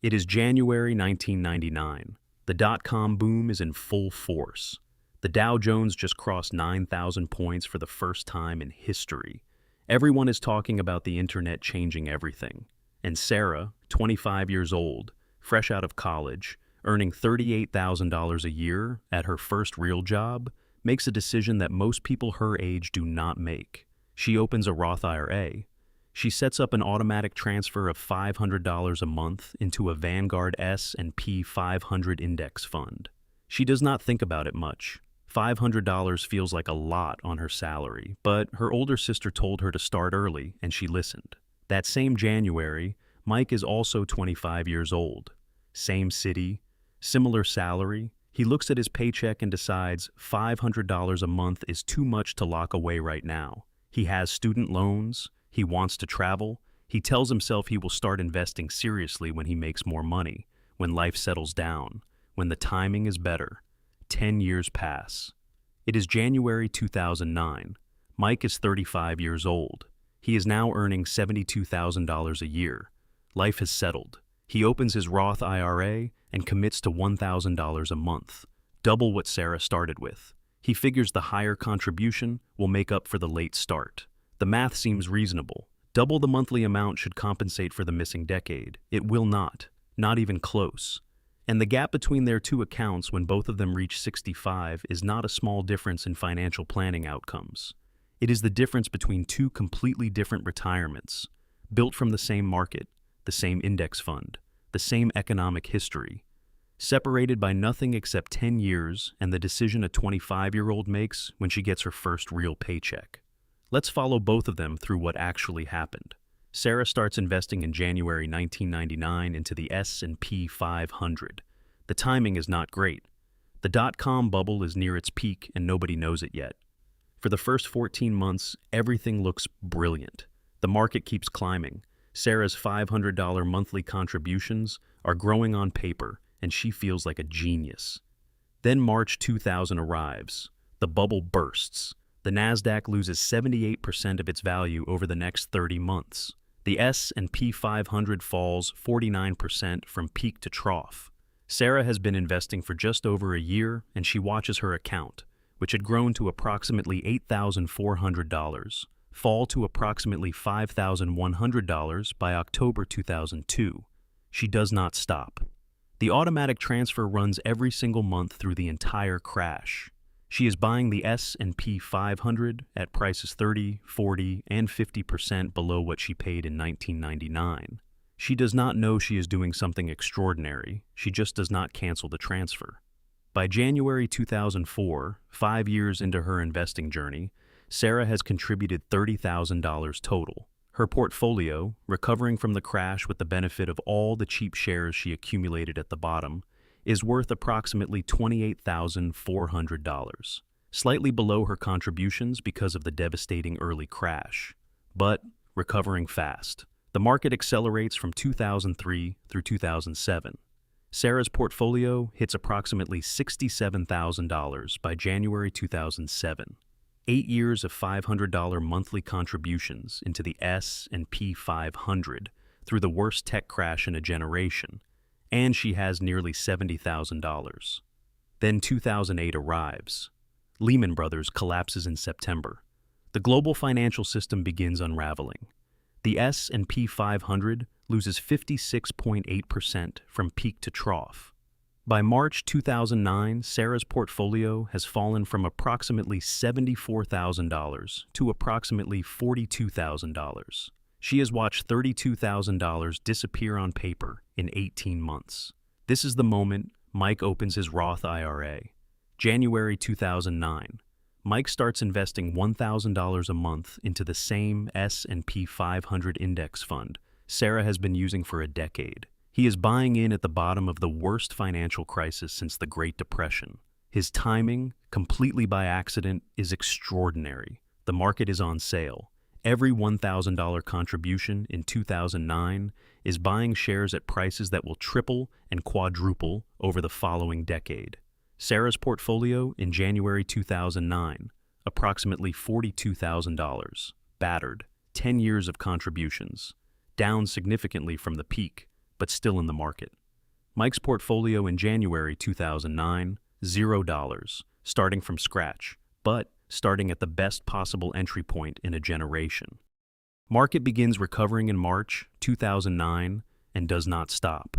It is January 1999. The dot-com boom is in full force. The Dow Jones just crossed 9,000 points for the first time in history. Everyone is talking about the internet changing everything. And Sarah, 25 years old, fresh out of college, earning $38,000 a year at her first real job, makes a decision that most people her age do not make. She opens a Roth IRA. She sets up an automatic transfer of $500 a month into a Vanguard S&P 500 index fund. She does not think about it much. $500 feels like a lot on her salary, but her older sister told her to start early, and she listened. That same January, Mike is also 25 years old. Same city, similar salary. He looks at his paycheck and decides $500 a month is too much to lock away right now. He has student loans. He wants to travel. He tells himself he will start investing seriously when he makes more money, when life settles down, when the timing is better. 10 years pass. It is January 2009. Mike is 35 years old. He is now earning $72,000 a year. Life has settled. He opens his Roth IRA and commits to $1,000 a month, double what Sarah started with. He figures the higher contribution will make up for the late start. The math seems reasonable. Double the monthly amount should compensate for the missing decade. It will not even close. And the gap between their two accounts when both of them reach 65 is not a small difference in financial planning outcomes. It is the difference between two completely different retirements, built from the same market, the same index fund, the same economic history, separated by nothing except 10 years and the decision a 25-year-old makes when she gets her first real paycheck. Let's follow both of them through what actually happened. Sarah starts investing in January 1999 into the S&P 500. The timing is not great. The dot-com bubble is near its peak and nobody knows it yet. For the first 14 months, everything looks brilliant. The market keeps climbing. Sarah's $500 monthly contributions are growing on paper, and she feels like a genius. Then March 2000 arrives. The bubble bursts. The Nasdaq loses 78% of its value over the next 30 months. The S&P 500 falls 49% from peak to trough. Sarah has been investing for just over a year, and she watches her account, which had grown to approximately $8,400, fall to approximately $5,100 by October 2002. She does not stop. The automatic transfer runs every single month through the entire crash. She is buying the S&P 500 at prices 30, 40, and 50% below what she paid in 1999. She does not know she is doing something extraordinary. She just does not cancel the transfer. By January 2004, 5 years into her investing journey, Sarah has contributed $30,000 total. Her portfolio, recovering from the crash with the benefit of all the cheap shares she accumulated at the bottom, is worth approximately $28,400, slightly below her contributions because of the devastating early crash, but recovering fast. The market accelerates from 2003 through 2007. Sarah's portfolio hits approximately $67,000 by January 2007. 8 years of $500 monthly contributions into the S&P 500 through the worst tech crash in a generation, and she has nearly $70,000. Then 2008 arrives. Lehman Brothers collapses in September. The global financial system begins unraveling. The S&P 500 loses 56.8% from peak to trough. By March 2009, Sarah's portfolio has fallen from approximately $74,000 to approximately $42,000. She has watched $32,000 disappear on paper in 18 months. This is the moment Mike opens his Roth IRA. January 2009. Mike starts investing $1,000 a month into the same S&P 500 index fund Sarah has been using for a decade. He is buying in at the bottom of the worst financial crisis since the Great Depression. His timing, completely by accident, is extraordinary. The market is on sale. Every $1,000 contribution in 2009 is buying shares at prices that will triple and quadruple over the following decade. Sarah's portfolio in January 2009, approximately $42,000, battered, 10 years of contributions, down significantly from the peak, but still in the market. Mike's portfolio in January 2009, $0, starting from scratch, but starting at the best possible entry point in a generation. Market begins recovering in March 2009 and does not stop.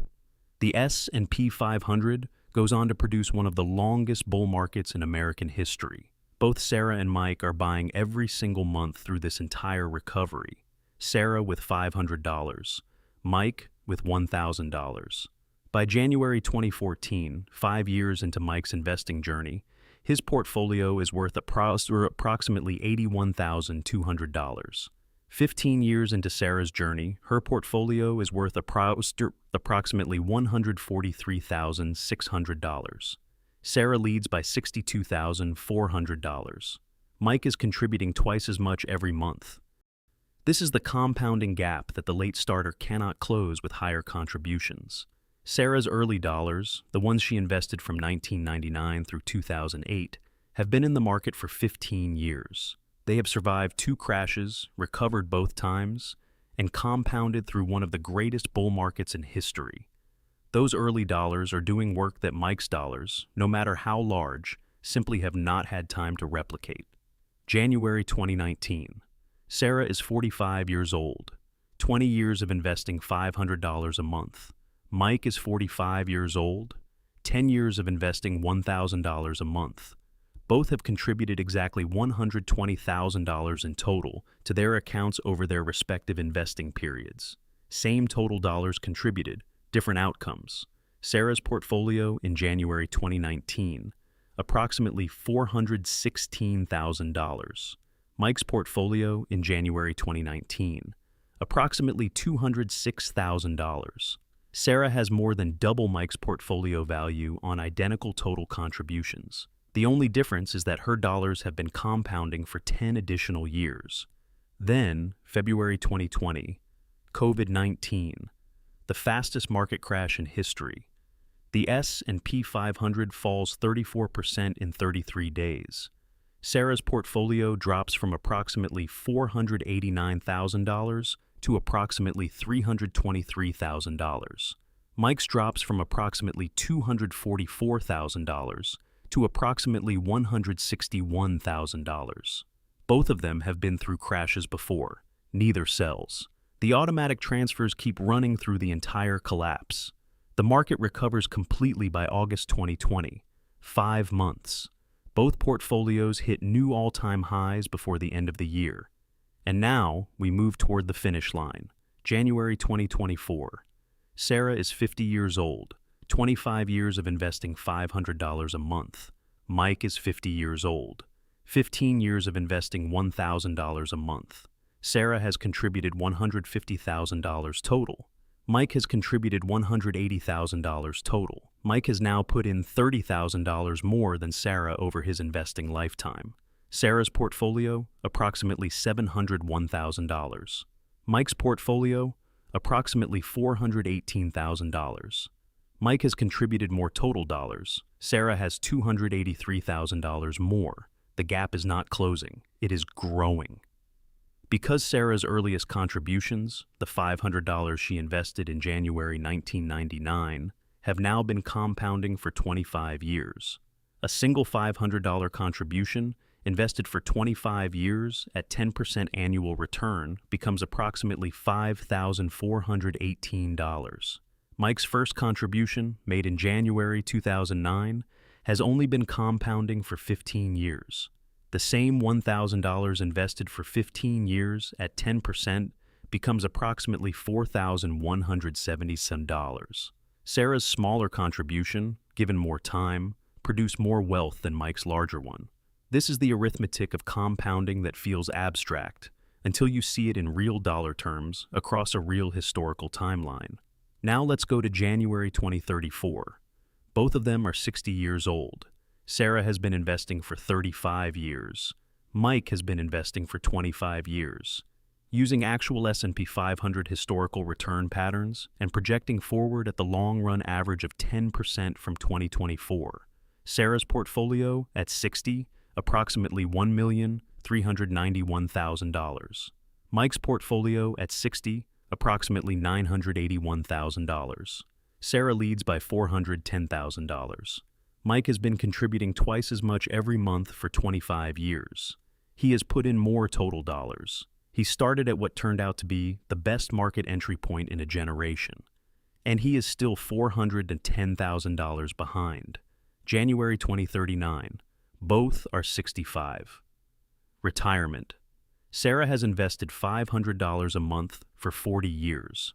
The S&P 500 goes on to produce one of the longest bull markets in American history. Both Sarah and Mike are buying every single month through this entire recovery. Sarah with $500, Mike with $1,000. By January 2014, 5 years into Mike's investing journey, his portfolio is worth approximately $81,200. 15 years into Sarah's journey, her portfolio is worth approximately $143,600. Sarah leads by $62,400. Mike is contributing twice as much every month. This is the compounding gap that the late starter cannot close with higher contributions. Sarah's early dollars, the ones she invested from 1999 through 2008, have been in the market for 15 years. They have survived 2 crashes, recovered both times, and compounded through one of the greatest bull markets in history. Those early dollars are doing work that Mike's dollars, no matter how large, simply have not had time to replicate. January 2019. Sarah is 45 years old, 20 years of investing $500 a month. Mike is 45 years old, 10 years of investing $1,000 a month. Both have contributed exactly $120,000 in total to their accounts over their respective investing periods. Same total dollars contributed, different outcomes. Sarah's portfolio in January 2019, approximately $416,000. Mike's portfolio in January 2019, approximately $206,000. Sarah has more than double Mike's portfolio value on identical total contributions. The only difference is that her dollars have been compounding for 10 additional years. Then, February 2020, COVID-19, the fastest market crash in history. The S&P 500 falls 34% in 33 days. Sarah's portfolio drops from approximately $489,000 to approximately $323,000. Mike's drops from approximately $244,000 to approximately $161,000. Both of them have been through crashes before. Neither sells. The automatic transfers keep running through the entire collapse. The market recovers completely by August 2020. 5 months. Both portfolios hit new all-time highs before the end of the year. And now we move toward the finish line. January 2024. Sarah is 50 years old, 25 years of investing $500 a month. Mike is 50 years old, 15 years of investing $1,000 a month. Sarah has contributed $150,000 total. Mike has contributed $180,000 total. Mike has now put in $30,000 more than Sarah over his investing lifetime. Sarah's portfolio, approximately $701,000. Mike's portfolio, approximately $418,000. Mike has contributed more total dollars. Sarah has $283,000 more. The gap is not closing. It is growing. Because Sarah's earliest contributions, the $500 she invested in January 1999, have now been compounding for 25 years. A single $500 contribution invested for 25 years at 10% annual return becomes approximately $5,418. Mike's first contribution, made in January 2009, has only been compounding for 15 years. The same $1,000 invested for 15 years at 10% becomes approximately $4,177. Sarah's smaller contribution, given more time, produced more wealth than Mike's larger one. This is the arithmetic of compounding that feels abstract until you see it in real dollar terms across a real historical timeline. Now let's go to January 2034. Both of them are 60 years old. Sarah has been investing for 35 years. Mike has been investing for 25 years. Using actual S&P 500 historical return patterns and projecting forward at the long-run average of 10% from 2024, Sarah's portfolio at 60, approximately $1,391,000. Mike's portfolio at 60, approximately $981,000. Sarah leads by $410,000. Mike has been contributing twice as much every month for 25 years. He has put in more total dollars. He started at what turned out to be the best market entry point in a generation. And he is still $410,000 behind. January 2039. Both are 65. Retirement. Sarah has invested $500 a month for 40 years.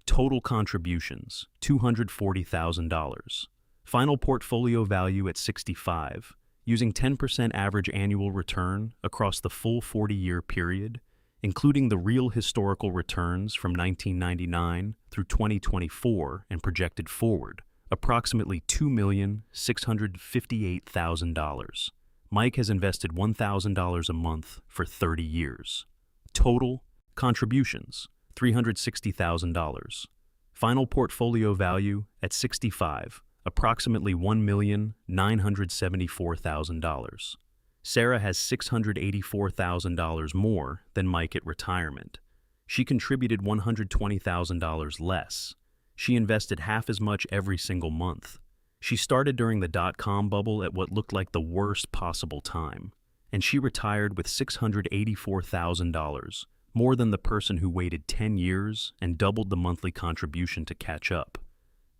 Total contributions, $240,000. Final portfolio value at 65, using 10% average annual return across the full 40-year period, including the real historical returns from 1999 through 2024 and projected forward, approximately $2,658,000. Mike has invested $1,000 a month for 30 years. Total contributions, $360,000. Final portfolio value at 65, approximately $1,974,000. Sarah has $684,000 more than Mike at retirement. She contributed $120,000 less. She invested half as much every single month. She started during the dot-com bubble at what looked like the worst possible time, and she retired with $684,000, more than the person who waited 10 years and doubled the monthly contribution to catch up.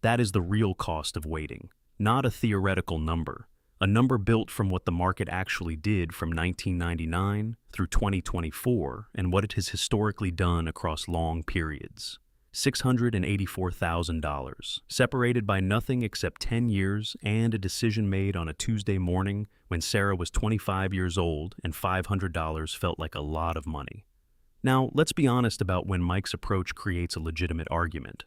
That is the real cost of waiting, not a theoretical number, a number built from what the market actually did from 1999 through 2024 and what it has historically done across long periods. $684,000, separated by nothing except 10 years and a decision made on a Tuesday morning when Sarah was 25 years old and $500 felt like a lot of money. Now, let's be honest about when Mike's approach creates a legitimate argument.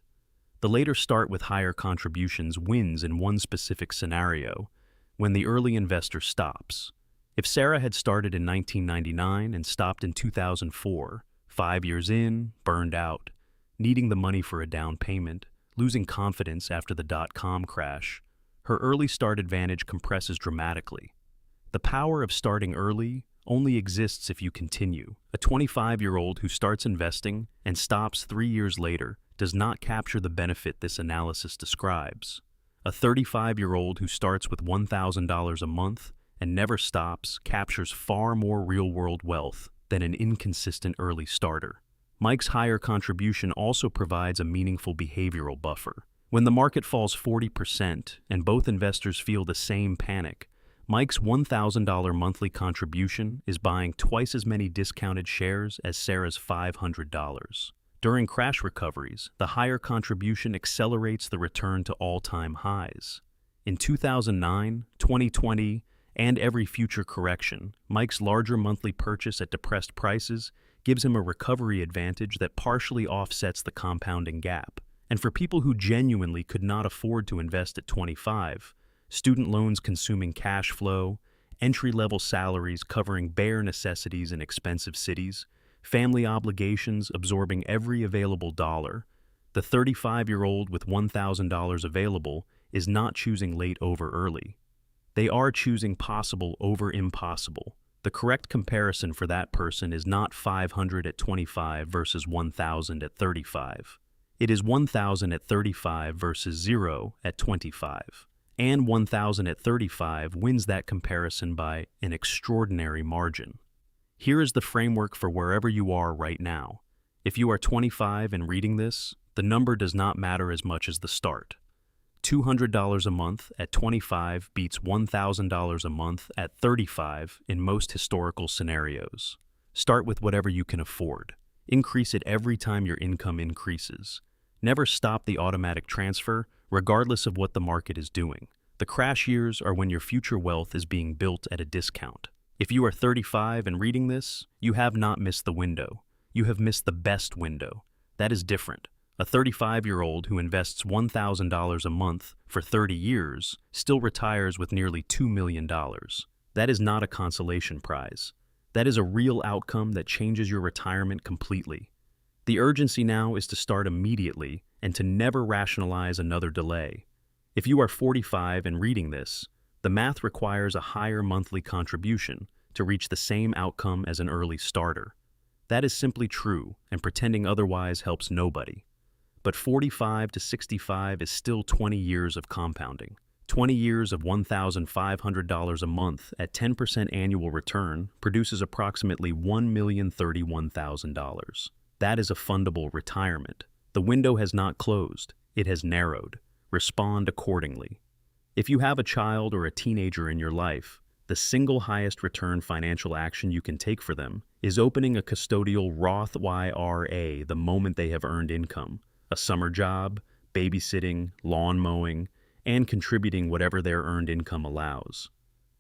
The later start with higher contributions wins in one specific scenario, when the early investor stops. If Sarah had started in 1999 and stopped in 2004, 5 years in, burned out, needing the money for a down payment, losing confidence after the dot-com crash, her early start advantage compresses dramatically. The power of starting early only exists if you continue. A 25-year-old who starts investing and stops 3 years later does not capture the benefit this analysis describes. A 35-year-old who starts with $1,000 a month and never stops captures far more real-world wealth than an inconsistent early starter. Mike's higher contribution also provides a meaningful behavioral buffer. When the market falls 40% and both investors feel the same panic, Mike's $1,000 monthly contribution is buying twice as many discounted shares as Sarah's $500. During crash recoveries, the higher contribution accelerates the return to all-time highs. In 2009, 2020, and every future correction, Mike's larger monthly purchase at depressed prices gives him a recovery advantage that partially offsets the compounding gap. And for people who genuinely could not afford to invest at 25, student loans consuming cash flow, entry-level salaries covering bare necessities in expensive cities, family obligations absorbing every available dollar, the 35-year-old with $1,000 available is not choosing late over early. They are choosing possible over impossible. The correct comparison for that person is not 500 at 25 versus 1,000 at 35. It is 1,000 at 35 versus 0 at 25. And 1,000 at 35 wins that comparison by an extraordinary margin. Here is the framework for wherever you are right now. If you are 25 and reading this, the number does not matter as much as the start. $200 a month at 25 beats $1,000 a month at 35 in most historical scenarios. Start with whatever you can afford. Increase it every time your income increases. Never stop the automatic transfer, regardless of what the market is doing. The crash years are when your future wealth is being built at a discount. If you are 35 and reading this, you have not missed the window. You have missed the best window. That is different. A 35-year-old who invests $1,000 a month for 30 years still retires with nearly $2 million. That is not a consolation prize. That is a real outcome that changes your retirement completely. The urgency now is to start immediately and to never rationalize another delay. If you are 45 and reading this, the math requires a higher monthly contribution to reach the same outcome as an early starter. That is simply true, and pretending otherwise helps nobody. But 45 to 65 is still 20 years of compounding. 20 years of $1,500 a month at 10% annual return produces approximately $1,031,000. That is a fundable retirement. The window has not closed, it has narrowed. Respond accordingly. If you have a child or a teenager in your life, the single highest return financial action you can take for them is opening a custodial Roth IRA the moment they have earned income, a summer job, babysitting, lawn mowing, and contributing whatever their earned income allows.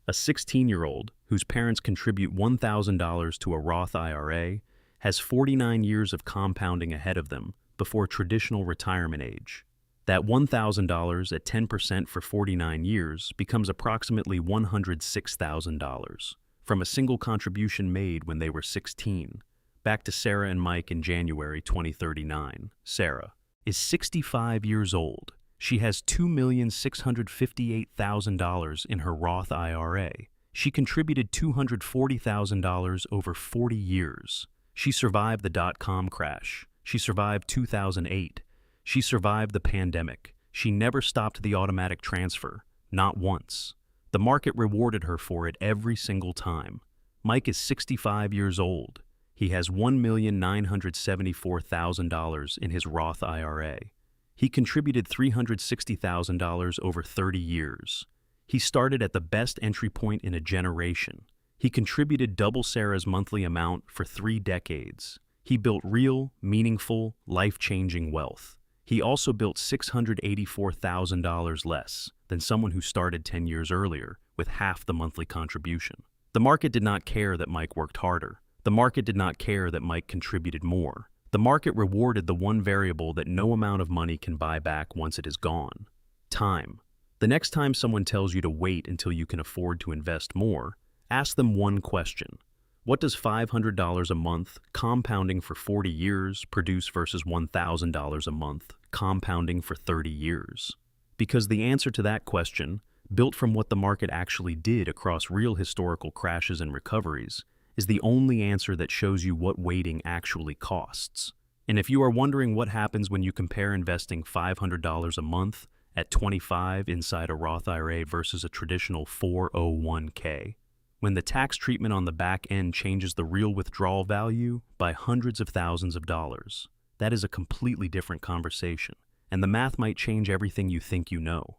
A 16-year-old whose parents contribute $1,000 to a Roth IRA has 49 years of compounding ahead of them before traditional retirement age. That $1,000 at 10% for 49 years becomes approximately $106,000 from a single contribution made when they were 16. Back to Sarah and Mike in January 2039. Sarah is 65 years old. She has $2,658,000 in her Roth IRA. She contributed $240,000 over 40 years. She survived the dot-com crash. She survived 2008. She survived the pandemic. She never stopped the automatic transfer, not once. The market rewarded her for it every single time. Mike is 65 years old. He has $1,974,000 in his Roth IRA. He contributed $360,000 over 30 years. He started at the best entry point in a generation. He contributed double Sarah's monthly amount for 3 decades. He built real, meaningful, life-changing wealth. He also built $684,000 less than someone who started 10 years earlier with half the monthly contribution. The market did not care that Mike worked harder. The market did not care that Mike contributed more. The market rewarded the one variable that no amount of money can buy back once it is gone: time. The next time someone tells you to wait until you can afford to invest more, ask them one question. What does $500 a month compounding for 40 years produce versus $1,000 a month compounding for 30 years? Because the answer to that question, built from what the market actually did across real historical crashes and recoveries, is the only answer that shows you what waiting actually costs. And if you are wondering what happens when you compare investing $500 a month at 25 inside a Roth IRA versus a traditional 401k, when the tax treatment on the back end changes the real withdrawal value by hundreds of thousands of dollars, that is a completely different conversation, and the math might change everything you think you know.